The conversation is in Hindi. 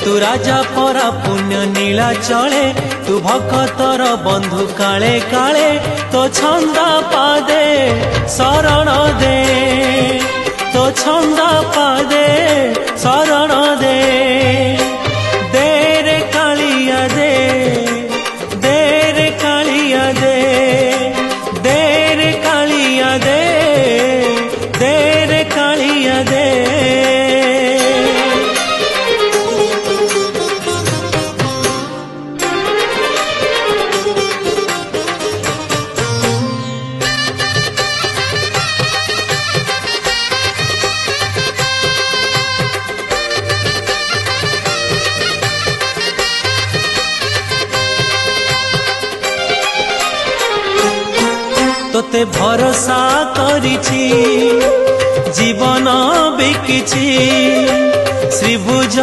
तू राजा परा पुण्य नीला चले तू भक्तर बंधु काले काले तो छंद पादे शरण दे तो छंद पादे शरण दे दे रे कालिया दे रे कालिया दे रे कालिया दे रे कालिया दे। तोते भरोसा करिछि जीवन बिकिछि श्रीभुज